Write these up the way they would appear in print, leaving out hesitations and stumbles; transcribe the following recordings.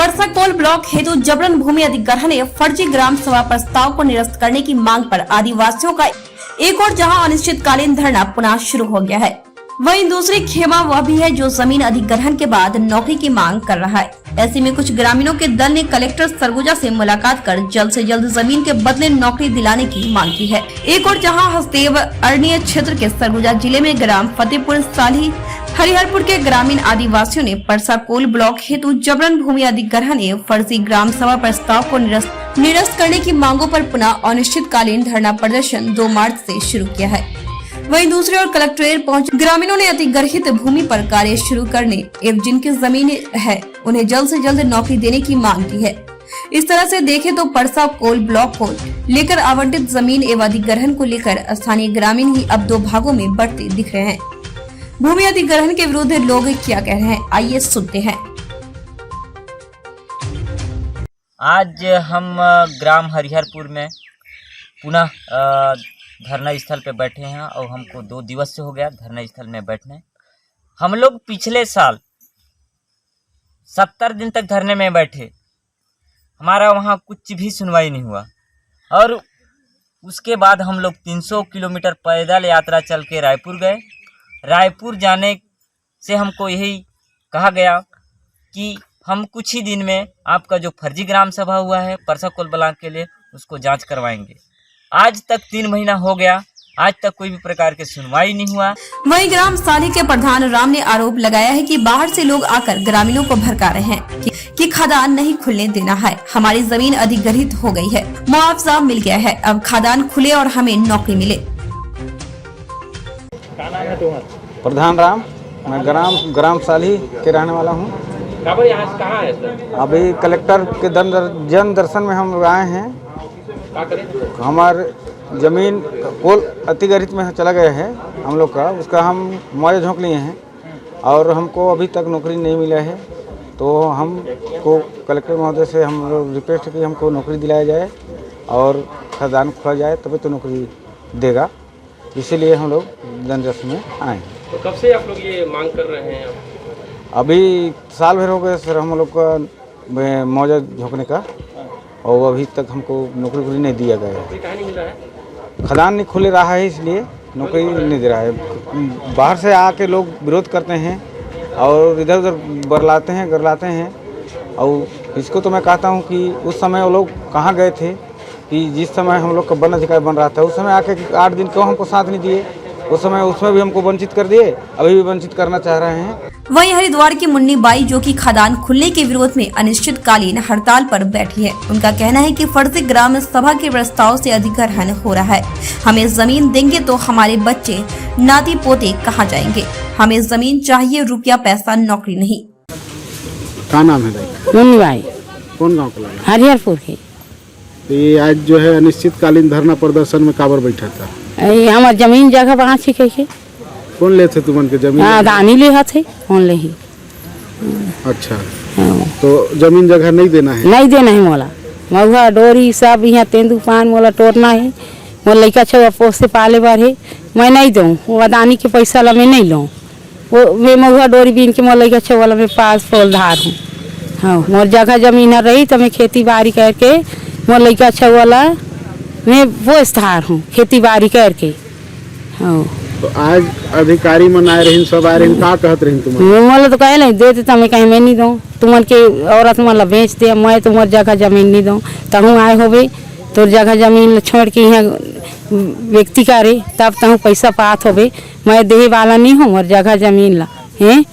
परसाकोल block हेतु जबरन भूमि अधिग्रहण ने फर्जी ग्राम सभा प्रस्ताव को निरस्त करने की मांग पर आदिवासियों का एक और जहां अनिश्चितकालीन धरना पुनः शुरू हो गया है, वहीं दूसरी खेमा वह भी है जो जमीन अधिग्रहण के बाद नौकरी की मांग कर रहा है। ऐसे में कुछ ग्रामीणों के दल ने कलेक्टर सरगुजा से मुलाकात कर जल्द से जल्द जमीन के बदले नौकरी दिलाने की मांग की है। एक और जहां हसदेव अरण्य क्षेत्र के सरगुजा जिले में ग्राम फतेहपुर साली हरिहरपुर के ग्रामीण आदिवासियों ने परसाकोल ब्लॉक हेतु जबरन भूमि अधिग्रहण ने फर्जी ग्राम सभा प्रस्ताव को निरस्त करने की मांगों पर पुनः अनिश्चितकालीन धरना प्रदर्शन 2 मार्च से शुरू किया है। वहीं दूसरी ओर कलेक्ट्रेट पहुंचे ग्रामीणों ने अतिग्रहित भूमि पर कार्य शुरू करने एवं जिनकी जमीन है उन्हें जल्द से जल्द नौकरी देने की मांग की है। इस तरह से देखें तो परसाकोल ब्लॉक को लेकर आवंटित जमीन एवं अधिग्रहण को लेकर स्थानीय ग्रामीण ही अब 2 भागों में बढ़ते दिख रहे हैं। भूमि अधिग्रहण के विरुद्ध लोग क्या कह रहे हैं, आइए सुनते हैं। आज हम ग्राम हरिहरपुर में पुनः धरना स्थल पे बैठे हैं और हमको 2 दिवस से हो गया धरना स्थल में बैठने। हम लोग पिछले साल 70 दिन तक धरने में बैठे, हमारा वहाँ कुछ भी सुनवाई नहीं हुआ और उसके बाद हम लोग 300 किलोमीटर पैदल यात्रा चल के रायपुर गए। रायपुर जाने से हमको यही कहा गया कि हम कुछ ही दिन में आपका जो फर्जी ग्राम सभा हुआ है परसाकोल ब्लॉक के लिए उसको जांच करवाएंगे। आज तक 3 महीना हो गया, आज तक कोई भी प्रकार की सुनवाई नहीं हुआ। वहीं ग्राम साली के प्रधान राम ने आरोप लगाया है कि बाहर से लोग आकर ग्रामीणों को भड़का रहे हैं कि खदान नहीं खुलने देना है, हमारी जमीन अधिग्रहित हो गई है, मुआवजा मिल गया है, अब खदान खुले और हमें नौकरी मिले। क्या नाम है तुम्हारा? प्रधान राम, मैं ग्राम साली के रहने वाला हूँ। यहाँ कहाँ है सर? अभी कलेक्टर के जन दर्शन में हम लोग आए हैं। क्या करें? हमारे जमीन कोल अतिगरित में चला गया है हम लोग का, उसका हम मुआवजा झोंक लिए हैं और हमको अभी तक नौकरी नहीं मिला है। तो हमको कलेक्टर महोदय से हम लोग रिक्वेस्ट की हमको नौकरी दिलाया जाए और खदान खोला जाए तभी तो नौकरी देगा, इसीलिए हम लोग जन दर्शन में आए हैं। तो कब से आप लोग ये मांग कर रहे हैं? अभी साल भर हो गए सर हम लोग का मुआवजा झोंकने का और अभी तक हमको नौकरी नहीं दिया गया है। नहीं मिला है? खदान नहीं खुले रहा है इसलिए नौकरी नहीं दे रहा है। बाहर से आके लोग विरोध करते हैं और इधर उधर गरलाते हैं और इसको तो मैं कहता हूँ कि उस समय वो लोग कहाँ गए थे कि जिस समय हम लोग का वन अधिकारी बन रहा था उस समय आके 8 दिन क्यों हमको साथ नहीं दिए, उस समय उसमें भी हमको वंचित कर दिए, अभी भी वंचित करना चाह रहे हैं। वहीं हरिद्वार की मुन्नी बाई जो कि खदान खुलने के विरोध में अनिश्चितकालीन हड़ताल पर बैठी है, उनका कहना है कि फर्जी ग्राम सभा के प्रस्ताव से अधिग्रहण हो रहा है, हमें जमीन देंगे तो हमारे बच्चे नाती पोते कहाँ जाएंगे, हमें जमीन चाहिए, रुपया पैसा नौकरी नहीं। क्या नाम है? मुन्नी बाई। कौन गाँव का लगा? हरिहरपुर के। तो ये आज जो है अनिश्चितकालीन धरना प्रदर्शन में काबर बैठा था? हमार जमीन जगह वहाँ से कैसे कौन ले थे तुमन के जमीन? दानी ले थे कौन ले ही। अच्छा, तो जमीन जगह नहीं देना है? नहीं देना है मोला, महुआ डोरी सब यहाँ तेंदू पान मोला तोड़ना है, मोला लड़का छुआ पोस से पाले बार है, मैं नहीं दूँ, वो अदानी के पैसा ला मैं नहीं लूँ, वो मैं महुआ डोरी बीन के मोला लड़का छुआ मैं पास फूल धार हूँ। हाँ, मोर जगह जमीन रही तो मैं खेती बाड़ी करके मोर लड़का छुआ ला मैं वो स्थार हूँ खेती बाड़ी करके। हाँ, तो आज अधिकारी मन आए रही, सब आए रही, का कहत रही तुम? मोला तो कहे नहीं देते तो मैं कहीं मैं नहीं दूँ, तुमन के औरत मन बेच दे, मैं तुम्हार जगह जमीन नहीं दूँ, तहूँ आए होबे तो जगह जमीन छोड़ के यहाँ व्यक्ति करे तब तहूँ पैसा पात होबे, मैं देहे वाला नहीं हूँ और जगह जमीन ला है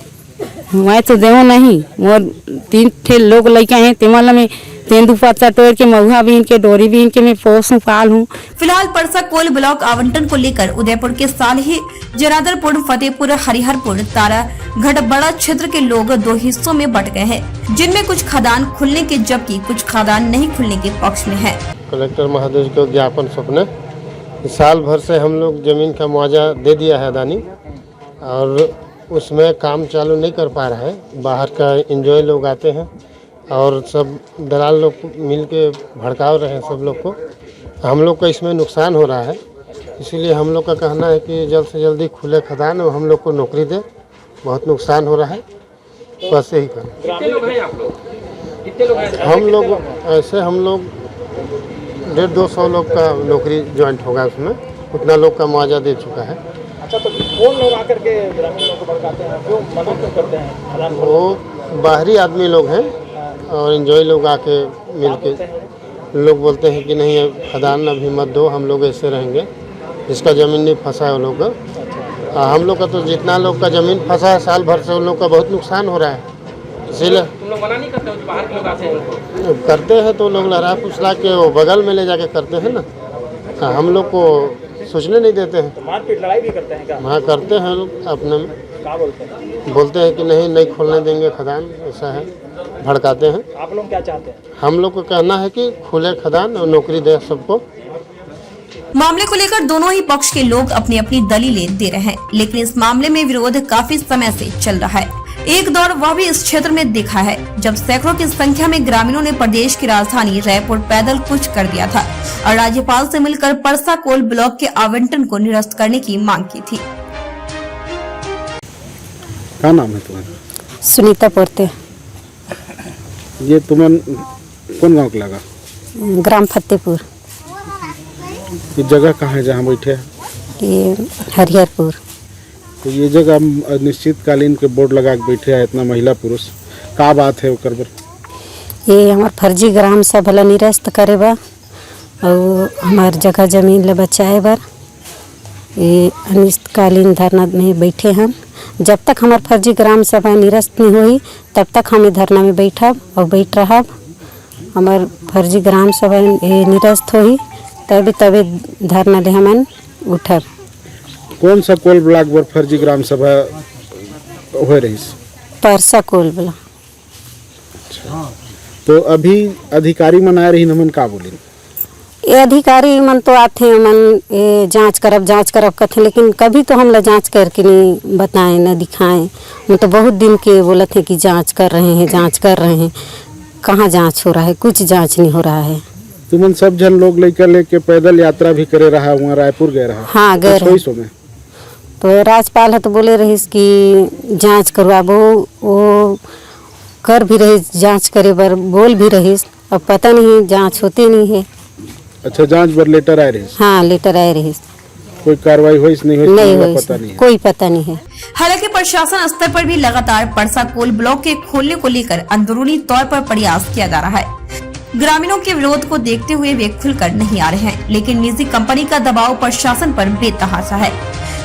मैं तो देव नहीं, मोर 3 ठे लोग लड़का हैं तेमला में तेंदू पत्ता तोड़ के महुआ बीन के डोरी बीन के मैं पोसूं पाल हूँ। फिलहाल परसाकोल ब्लॉक आवंटन को लेकर उदयपुर के सालही जनार्दनपुर फतेहपुर हरिहरपुर तारागढ़ बड़ा क्षेत्र के लोग 2 हिस्सों में बंट गए हैं, जिनमें कुछ खदान खुलने के जबकि कुछ खदान नहीं खुलने के पक्ष में है। कलेक्टर महोदय को ज्ञापन सौंपने, साल भर से हम लोग जमीन का मुआवजा दे दिया है अदानी और उसमें काम चालू नहीं कर पा रहा है। बाहर का एंजॉय लोग आते हैं और सब दलाल लोग मिल के भड़काव रहे हैं सब लोग को, हम लोग का इसमें नुकसान हो रहा है। इसीलिए हम लोग का कहना है कि जल्द से जल्दी खुले खदान और हम लोग को नौकरी दे, बहुत नुकसान हो रहा है, बस यही करें। कितने लोग हैं आप लोग? कितने लोग हैं? हम लोग 150-200 लोग का नौकरी ज्वाइंट होगा उसमें, उतना लोग का मुआवजा दे चुका है। अच्छा, तो कौन लोग आकर के ग्रामीण लोगों को भड़काते हैं, क्यों मना क्यों करते हैं? खदान वो बाहरी आदमी लोग हैं और एंजॉय लोग आके मिल के लोग बोलते हैं कि नहीं खदान अभी मत दो, हम लोग ऐसे रहेंगे, जिसका ज़मीन नहीं फंसा है वो लोग का। हम लोग का तो जितना लोग का ज़मीन फंसा है साल भर से उन लोग का बहुत नुकसान हो रहा है, इसीलिए तुम लोग मना नहीं करते हो? जो बाहर के लोग आते हैं उनको करते हैं तो लोग लड़ा फुसला के वो बगल में ले जाके करते हैं ना। हम लोग को सोचने नहीं देते हैं। मारपीट लड़ाई भी करते हैं क्या? वहाँ करते हैं लोग अपने में, क्या बोलते हैं? बोलते हैं कि नहीं खोलने देंगे खदान, ऐसा है, भड़काते हैं। आप लोग क्या चाहते हैं? हम लोग को कहना है कि खुले खदान और नौकरी दे सबको। मामले को लेकर दोनों ही पक्ष के लोग अपनी अपनी दलीलें दे रहे हैं, लेकिन इस मामले में विरोध काफी समय से चल रहा है। एक दौर वह भी इस क्षेत्र में देखा है जब सैकड़ों की संख्या में ग्रामीणों ने प्रदेश की राजधानी रायपुर पैदल कूच कर दिया था और राज्यपाल से मिलकर परसा कोल ब्लॉक के आवंटन को निरस्त करने की मांग की थी। क्या नाम है तुम्हारा? सुनीता पोरते, ये तुमन कौन गांव के लगा? ग्राम फतेहपुर, ये जगह कहाँ है जहाँ बैठे हैं? ये हरिहरपुर। तो ये जगह अनिश्चितकालीन के बोर्ड लगा के बैठे हैं इतना महिला पुरुष, का बात है ओकर बर? ये हमार फर्जी ग्राम सभा ला निरस्त करे बा और हमार जगह जमीन ला बचाए बर ये अनिश्चितकालीन धरना में बैठे हम। जब तक हमार फर्जी ग्राम सभा निरस्त नहीं हुई तब तक हम धरना में बैठब और बैठ रहब। हमार फर्जी ग्राम सभा निरस्त हुई तभी धरना ले हमन उठब। कौन सा कोल ब्लॉक पर फर्जी ग्राम सभा हो रही? Parsa coal block. तो अभी अधिकारी मन आ रही मन का बोली? ये अधिकारी मन तो आते मन जांच करब कथे, लेकिन कभी तो हम ला जांच करके नहीं बताएं न दिखाएं। वो तो बहुत दिन के बोलते हैं कि जांच कर रहे हैं। कहाँ जांच हो रहा है? कुछ जांच नहीं हो रहा है। तुमन सब जन लोग लेके पैदल यात्रा भी करे रहा, वहाँ रायपुर गए रहा? हाँ गए रहे। में तो राज्यपाल है तो बोले रहीस कि जांच करवाबो, वो कर भी रही जांच करे बर बोल भी रहीस, अब पता नहीं जांच होती नहीं है। अच्छा, जांच बर लेटर आए रही? हाँ लेटर आए रही। कोई कार्रवाई हुई नहीं हुई? पता नहीं, कोई पता नहीं है। हालांकि प्रशासन स्तर पर भी लगातार परसा कोल ब्लॉक के खोलने को लेकर अंदरूनी तौर पर प्रयास किया जा रहा है। ग्रामीणों के विरोध को देखते हुए वे खुलकर नहीं आ रहे हैं, लेकिन निजी कंपनी का दबाव प्रशासन पर बेतहाशा है।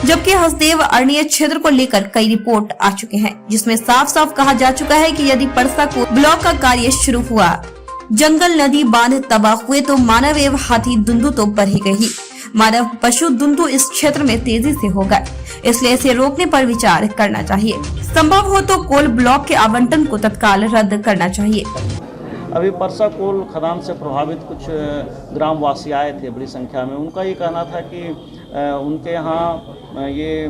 जबकि हसदेव अरण्य क्षेत्र को लेकर कई रिपोर्ट आ चुके हैं, जिसमें साफ साफ कहा जा चुका है कि यदि परसा कोल ब्लॉक का कार्य शुरू हुआ, जंगल नदी बांध तबाह हुए तो मानव एवं हाथी दुंदू तो बढ़ ही गई, मानव पशु दुंदू इस क्षेत्र में तेजी से होगा। इसलिए इसे रोकने पर विचार करना चाहिए। संभव हो तो कोल ब्लॉक के आवंटन को तत्काल रद्द करना चाहिए। अभी परसा कोल खदान से प्रभावित कुछ ग्रामवासी आए थे बड़ी संख्या में। उनका ये कहना था कि उनके यहाँ ये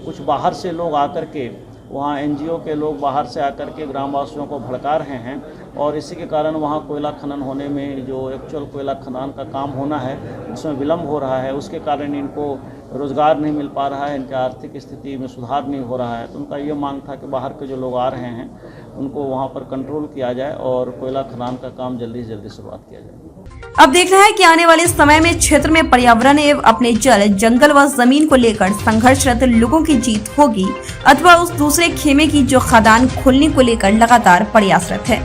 कुछ बाहर से लोग आकर के, वहाँ एनजीओ के लोग बाहर से आकर के ग्रामवासियों को भड़का रहे हैं और इसी के कारण वहाँ कोयला खनन होने में, जो एक्चुअल कोयला खनन का काम होना है उसमें विलम्ब हो रहा है। उसके कारण इनको रोज़गार नहीं मिल पा रहा है, इनके आर्थिक स्थिति में सुधार नहीं हो रहा है। तो उनका ये मांग था कि बाहर के जो लोग आ रहे हैं उनको वहाँ पर कंट्रोल किया जाए और कोयला खनन का काम जल्दी से जल्दी शुरुआत किया जाए। अब देखना है कि आने वाले समय में क्षेत्र में पर्यावरण एवं अपने जल, जंगल व जमीन को लेकर संघर्षरत लोगों की जीत होगी अथवा उस दूसरे खेमे की जो खदान खोलने को लेकर लगातार प्रयासरत है।